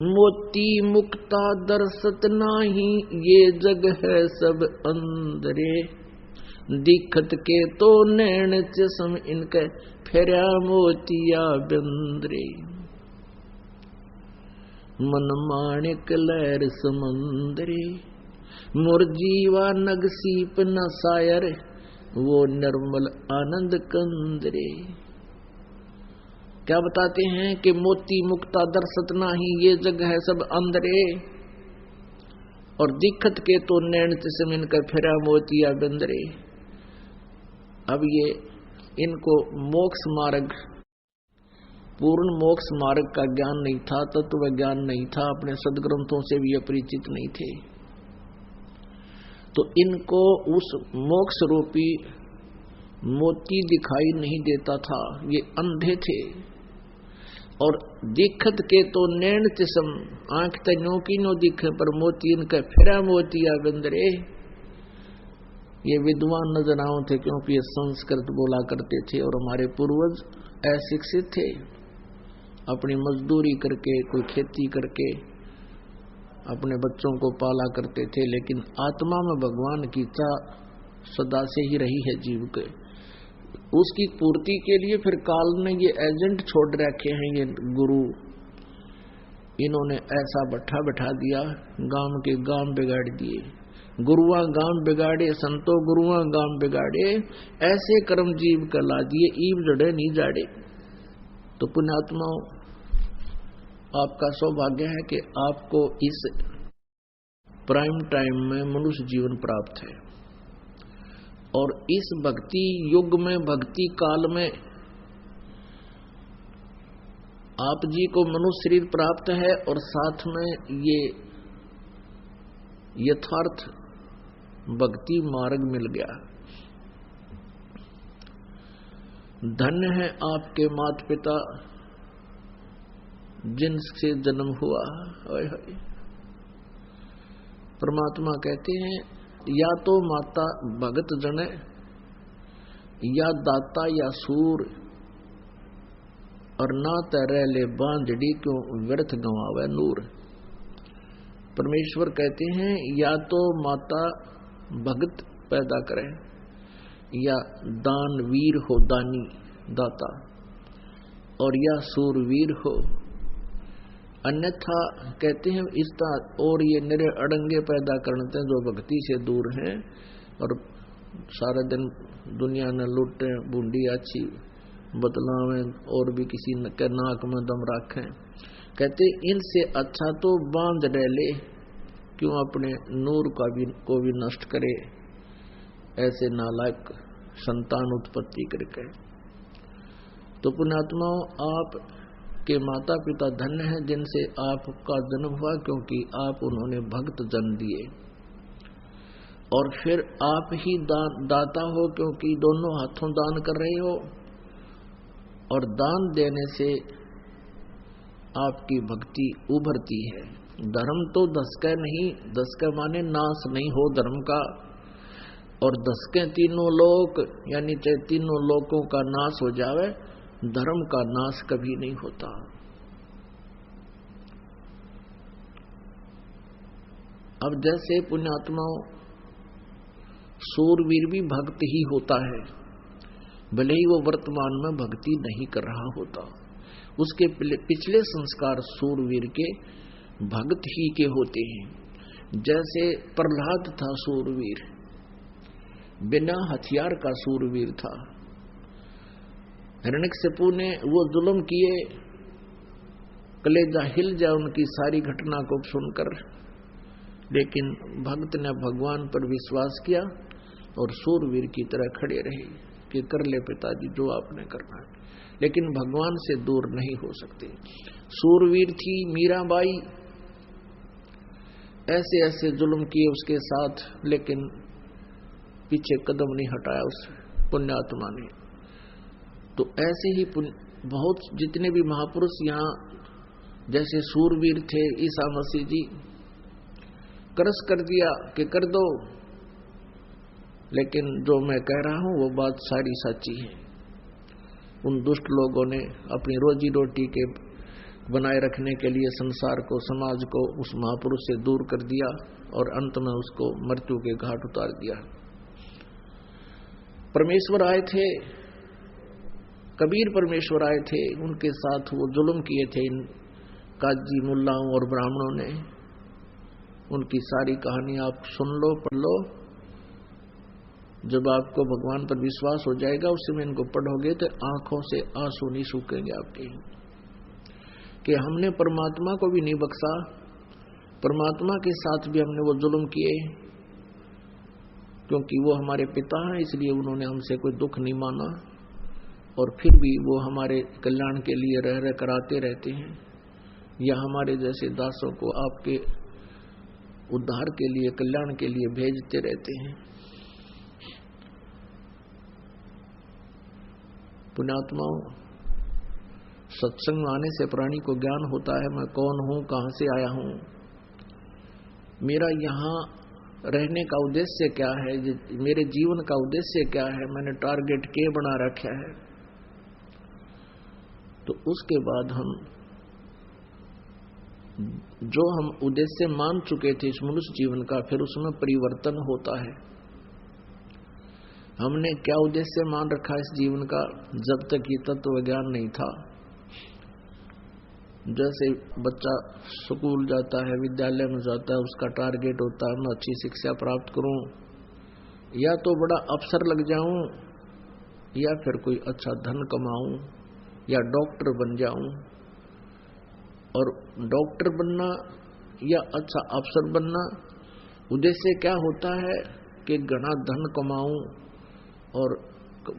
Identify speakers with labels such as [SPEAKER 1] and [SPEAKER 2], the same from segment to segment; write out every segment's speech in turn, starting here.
[SPEAKER 1] मोती मुक्ता दर्शत नाही, ये जग है सब अंदरे। दिखत के तो नैन चश्म इनके, फेरा मोतिया बिंदरे। मन माणिक लहर समंदरे, मुरजीवा नग सीप न सायर, वो निर्मल आनंद कंदरे। क्या बताते हैं कि मोती मुक्ता दर्शत नाही, ये जग है सब अंदरे। और दिखत के तो नैन चश्म इनका, फेरा मोतिया बिंदरे। अब ये इनको मोक्ष मार्ग, पूर्ण मोक्ष मार्ग का ज्ञान नहीं था, तत्व ज्ञान नहीं था, अपने सदग्रंथों से भी अपरिचित नहीं थे। तो इनको उस मोक्ष रूपी मोती दिखाई नहीं देता था, ये अंधे थे। और दिखत के तो नैन चश्म, आंख तन्यों की नो दिखे, पर मोती इनका फेरा मोतिया बिंदरे। ये विद्वान नजर आओ थे, क्योंकि ये संस्कृत बोला करते थे और हमारे पूर्वज अशिक्षित थे। अपनी मजदूरी करके, कोई खेती करके अपने बच्चों को पाला करते थे, लेकिन आत्मा में भगवान की चाह सदा से ही रही है जीव के। उसकी पूर्ति के लिए फिर काल ने ये एजेंट छोड़ रखे हैं, ये गुरु। इन्होंने ऐसा बैठा दिया, गांव के गांव बिगाड़ दिए। गुरुआ गांव बिगाड़े, संतो गुरुआ गांव बिगाड़े, ऐसे कर्म जीव कला दिए, ईव जड़े नहीं जाड़े। तो पुण्यात्माओं, आपका सौभाग्य है कि आपको इस प्राइम टाइम में मनुष्य जीवन प्राप्त है। और इस भक्ति युग में, भक्ति काल में आप जी को मनुष्य शरीर प्राप्त है, और साथ में ये यथार्थ भक्ति मार्ग मिल गया। धन्य है आपके माता पिता जिनसे जन्म हुआ। परमात्मा कहते हैं, या तो माता भगत जने, या दाता या सूर, और ना तरह ले बांझड़ी, क्यों व्यर्थ गंवावे नूर। परमेश्वर कहते हैं, या तो माता भगत पैदा करे, या दानवीर हो, दानी दाता, और या सूरवीर हो। अन्यथा कहते हैं इसका, और ये निरे अड़ंगे पैदा करते हैं जो भक्ति से दूर हैं और सारा दिन दुनिया ने लूटे, बूंदी अच्छी बदलावें, और भी किसी के नाक में दम रखें। कहते इनसे अच्छा तो बांध डाले, क्यों अपने नूर को भी नष्ट करे, ऐसे नालायक संतान उत्पत्ति करके। तो पुण्यात्माओं, आप के माता पिता धन्य हैं जिनसे आपका जन्म हुआ, क्योंकि आप उन्होंने भक्त जन्म दिए। और फिर आप ही दाता हो, क्योंकि दोनों हाथों दान कर रहे हो, और दान देने से आपकी भक्ति उभरती है। धर्म तो दसके नहीं, दसके माने नाश नहीं हो धर्म का, और दसके तीनों लोक, यानी चाहे तीनों लोकों का नाश हो जावे, धर्म का नाश कभी नहीं होता। अब जैसे पुण्यात्माओं, सूरवीर भी भक्त ही होता है, भले ही वो वर्तमान में भक्ति नहीं कर रहा होता। उसके पिछले संस्कार सूरवीर के भक्त ही के होते हैं। जैसे प्रहलाद था सूरवीर, बिना हथियार का सूरवीर था। हिरण्यकशिपु ने वो जुल्म किए, कलेजा हिल जाए उनकी सारी घटना को सुनकर, लेकिन भक्त ने भगवान पर विश्वास किया और सूरवीर की तरह खड़े रहे कि कर ले पिताजी जो आपने करना है, लेकिन भगवान से दूर नहीं हो सकते। सूरवीर थी मीराबाई, ऐसे ऐसे जुल्म किए उसके साथ, लेकिन पीछे कदम नहीं हटाया उस पुण्यात्मा ने। तो ऐसे ही बहुत जितने भी महापुरुष यहाँ जैसे सूरवीर थे, ईसा मसीह जी करस कर दिया कि कर दो, लेकिन जो मैं कह रहा हूं वो बात सारी सच्ची है। उन दुष्ट लोगों ने अपनी रोजी रोटी के बनाए रखने के लिए संसार को, समाज को उस महापुरुष से दूर कर दिया और अंत में उसको मृत्यु के घाट उतार दिया। परमेश्वर आए थे, कबीर परमेश्वर आए थे, उनके साथ वो जुल्म किए थे इन काजी मुल्लाओं और ब्राह्मणों ने। उनकी सारी कहानी आप सुन लो, पढ़ लो। जब आपको भगवान पर विश्वास हो जाएगा, उस समय इनको पढ़ोगे तो आंखों से आंसू नहीं सूखेंगे आपके, कि हमने परमात्मा को भी नहीं बख्शा, परमात्मा के साथ भी हमने वो जुल्म किए, क्योंकि वो हमारे पिता हैं, इसलिए उन्होंने हमसे कोई दुख नहीं माना, और फिर भी वो हमारे कल्याण के लिए रह रह कराते रहते हैं, या हमारे जैसे दासों को आपके उद्धार के लिए, कल्याण के लिए भेजते रहते हैं। पुण्यात्माओं, सत्संग में आने से प्राणी को ज्ञान होता है, मैं कौन हूं, कहां से आया हूं, मेरा यहां रहने का उद्देश्य क्या है, मेरे जीवन का उद्देश्य क्या है, मैंने टारगेट क्या बना रखा है। तो उसके बाद हम जो हम उद्देश्य मान चुके थे इस मनुष्य जीवन का, फिर उसमें परिवर्तन होता है। हमने क्या उद्देश्य मान रखा इस जीवन का, जब तक ये तत्व ज्ञान नहीं था। जैसे बच्चा स्कूल जाता है, विद्यालय में जाता है, उसका टारगेट होता है मैं अच्छी शिक्षा प्राप्त करूं, या तो बड़ा अफसर लग जाऊं, या फिर कोई अच्छा धन कमाऊं, या डॉक्टर बन जाऊं। और डॉक्टर बनना या अच्छा अफसर बनना, उद्देश्य क्या होता है कि घना धन कमाऊं और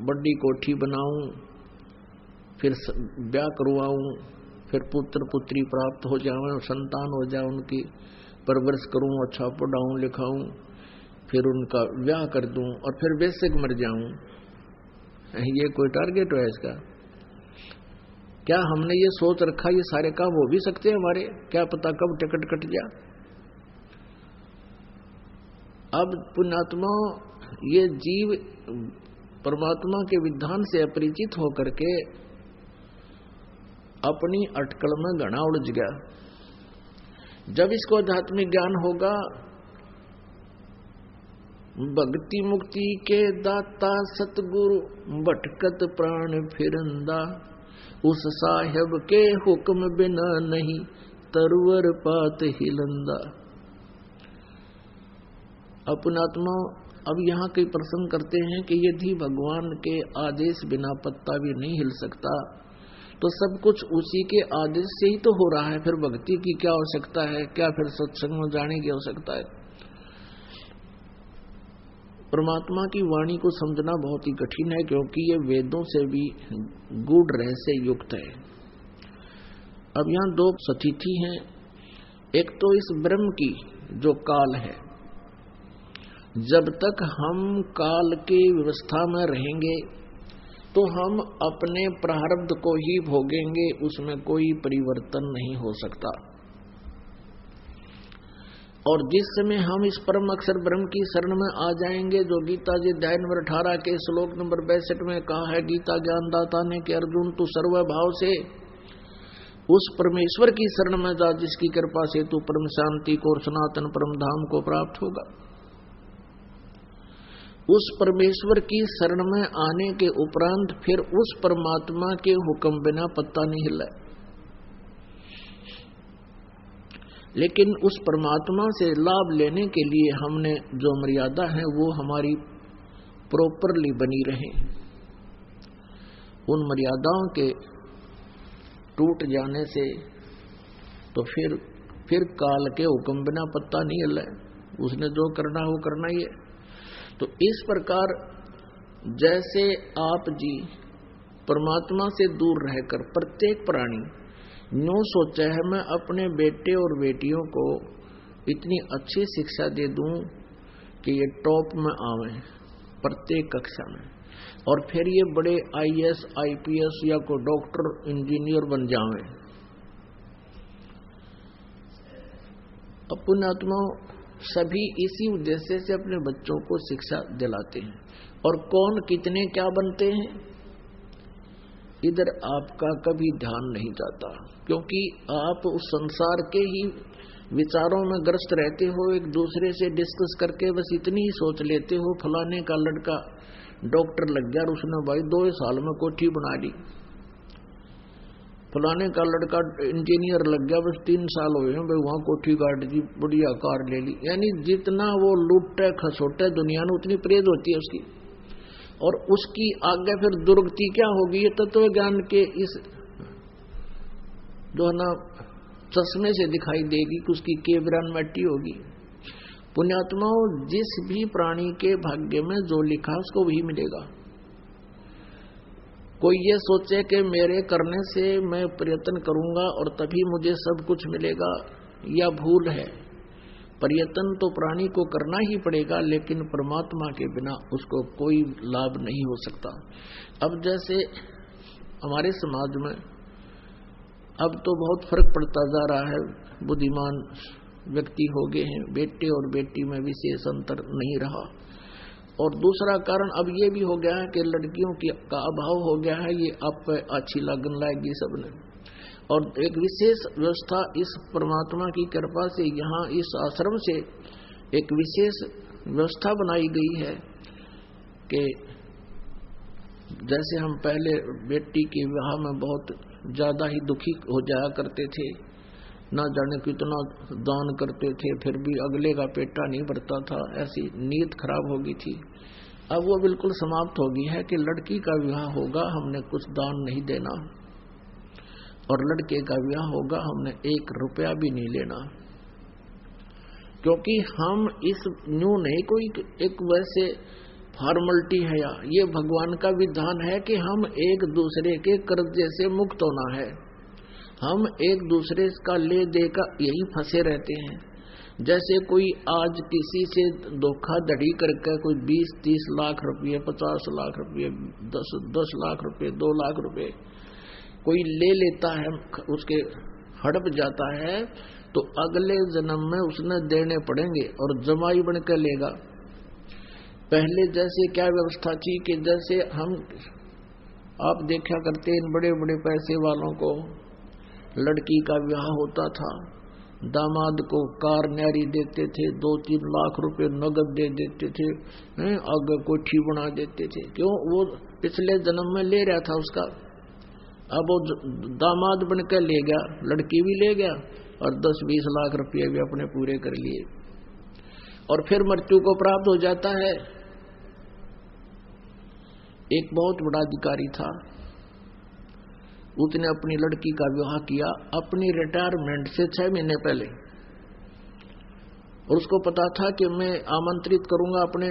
[SPEAKER 1] बड़ी कोठी बनाऊं, फिर ब्याह करवाऊं, फिर पुत्र पुत्री प्राप्त हो जाए, संतान हो जाए, उनकी परवरिश करूं, अच्छा पढ़ाऊं लिखाऊं, फिर उनका ब्याह कर दूं और फिर वैसे मर जाऊं। ये कोई टारगेट है इसका? क्या हमने ये सोच रखा ये सारे काम हो भी सकते हैं हमारे? क्या पता कब टिकट कट गया। अब पुण्यात्मा, ये जीव परमात्मा के विधान से अपरिचित होकर के अपनी अटकल में घना उलझ गया। जब इसको आध्यात्मिक ज्ञान होगा, भक्ति मुक्ति के दाता सतगुरु, भटकत प्राण फिरंदा, उस साहेब के हुक्म बिना नहीं तरवर पात हिलंदा। अपनात्मा, अब यहाँ कई प्रश्न करते हैं कि यदि भगवान के आदेश बिना पत्ता भी नहीं हिल सकता, तो सब कुछ उसी के आदेश से ही तो हो रहा है, फिर भक्ति की क्या आवश्यकता है, क्या फिर सत्संग में जाने की आवश्यकता है? परमात्मा की वाणी को समझना बहुत ही कठिन है, क्योंकि ये वेदों से भी गूढ़ रहस्य युक्त है। अब यहाँ दो स्थिति हैं। एक तो इस ब्रह्म की जो काल है, जब तक हम काल की व्यवस्था में रहेंगे तो हम अपने प्रारब्ध को ही भोगेंगे, उसमें कोई परिवर्तन नहीं हो सकता। और जिस समय हम इस परम अक्षर ब्रह्म की शरण में आ जाएंगे, जो गीता जी अध्याय नंबर 18 के श्लोक नंबर 62 में कहा है, गीता ज्ञानदाता ने कि अर्जुन तू सर्व भाव से उस परमेश्वर की शरण में जा, जिसकी कृपा से तू परम शांति को और सनातन परम धाम को प्राप्त होगा। उस परमेश्वर की शरण में आने के उपरांत फिर उस परमात्मा के हुक्म बिना पत्ता नहीं हिला। लेकिन उस परमात्मा से लाभ लेने के लिए हमने जो मर्यादा है वो हमारी प्रॉपरली बनी रहे। उन मर्यादाओं के टूट जाने से तो फिर काल के हुक्म बिना पत्ता नहीं हिला। उसने जो करना वो करना ही है। तो इस प्रकार जैसे आप जी परमात्मा से दूर रहकर प्रत्येक प्राणी न्यू सोचा है, मैं अपने बेटे और बेटियों को इतनी अच्छी शिक्षा दे दूं कि ये टॉप में आवे प्रत्येक कक्षा में, और फिर ये बड़े IAS IPS या को डॉक्टर इंजीनियर बन जावे। पुण्यात्मा सभी इसी उद्देश्य से अपने बच्चों को शिक्षा दिलाते हैं। और कौन कितने क्या बनते हैं, इधर आपका कभी ध्यान नहीं जाता, क्योंकि आप उस संसार के ही विचारों में ग्रस्त रहते हो। एक दूसरे से डिस्कस करके बस इतनी ही सोच लेते हो, फलाने का लड़का डॉक्टर लग गया और उसने भाई 2 साल में कोठी बना ली, फलाने का लड़का इंजीनियर लग गया, बस 3 साल हुए हैं भाई वहां कोठी काट दी, बढ़िया कार ले ली। यानी जितना वो लूटे खसोटे दुनिया में, उतनी प्रेज होती है उसकी। और उसकी आगे फिर दुर्गति क्या होगी, ये तत्व ज्ञान के इस जो है ना चश्मे से दिखाई देगी कि उसकी केवरान मिट्टी होगी। पुण्यात्माओं, जिस भी प्राणी के भाग्य में जो लिखा उसको वही मिलेगा। कोई ये सोचे कि मेरे करने से मैं प्रयत्न करूंगा और तभी मुझे सब कुछ मिलेगा, या भूल है। प्रयत्न तो प्राणी को करना ही पड़ेगा, लेकिन परमात्मा के बिना उसको कोई लाभ नहीं हो सकता। अब जैसे हमारे समाज में अब तो बहुत फर्क पड़ता जा रहा है, बुद्धिमान व्यक्ति हो गए हैं, बेटे और बेटी में विशेष अंतर नहीं रहा। और दूसरा कारण अब ये भी हो गया है कि लड़कियों का अभाव हो गया है, ये आप अच्छी लगन लाएगी सबने। और एक विशेष व्यवस्था इस परमात्मा की कृपा से यहाँ इस आश्रम से एक विशेष व्यवस्था बनाई गई है कि जैसे हम पहले बेटी के विवाह में बहुत ज्यादा ही दुखी हो जाया करते थे, ना जाने कितना दान करते थे, फिर भी अगले का पेटा नहीं भरता था, ऐसी नीयत खराब हो गई थी। अब वो बिल्कुल समाप्त हो गई है कि लड़की का विवाह होगा, हमने कुछ दान नहीं देना, और लड़के का विवाह होगा, हमने 1 रुपया भी नहीं लेना। क्योंकि हम इस न्यू नहीं कोई एक वैसे फॉर्मलिटी है, या ये भगवान का विधान है कि हम एक दूसरे के कर्जे से मुक्त होना है। हम एक दूसरे का ले दे का यही फंसे रहते हैं। जैसे कोई आज किसी से धोखाधड़ी करके कोई 20-30 लाख रुपये, 50 लाख रुपये, 10 लाख रुपये, 2 लाख रुपये कोई ले लेता है, उसके हड़प जाता है, तो अगले जन्म में उसने देने पड़ेंगे और जमाई बन के लेगा। पहले जैसे क्या व्यवस्था थी कि जैसे हम आप देखा करते इन बड़े बड़े पैसे वालों को, लड़की का विवाह होता था, दामाद को कार न्यारी देते थे, 2-3 लाख रुपए नगद दे देते थे, आगे कोठी बना देते थे। क्यों? वो पिछले जन्म में ले रहा था उसका, अब वो दामाद बन के ले गया, लड़की भी ले गया और 10-20 लाख रुपये भी अपने पूरे कर लिए। और फिर मृत्यु को प्राप्त हो जाता है। एक बहुत बड़ा अधिकारी था, उसने अपनी लड़की का विवाह किया अपनी रिटायरमेंट से 6 महीने पहले, और उसको पता था कि मैं आमंत्रित करूंगा अपने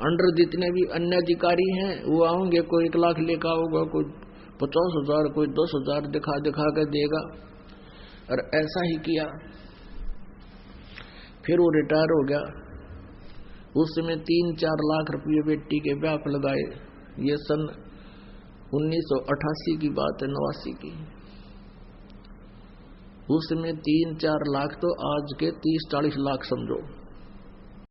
[SPEAKER 1] अंडर जितने भी अन्य अधिकारी हैं, वो आएंगे, कोई 1 लाख लेकर आओगा, कोई 50,000, कोई 10,000 दिखा दिखा कर देगा। और ऐसा ही किया। फिर वो रिटायर हो गया। उस समय 3-4 लाख रुपये बेटी के ब्याह पर लगाए। ये सन 1988 की बात है, 89 की। उस समय 3-4 लाख तो आज के 30-40 लाख समझो।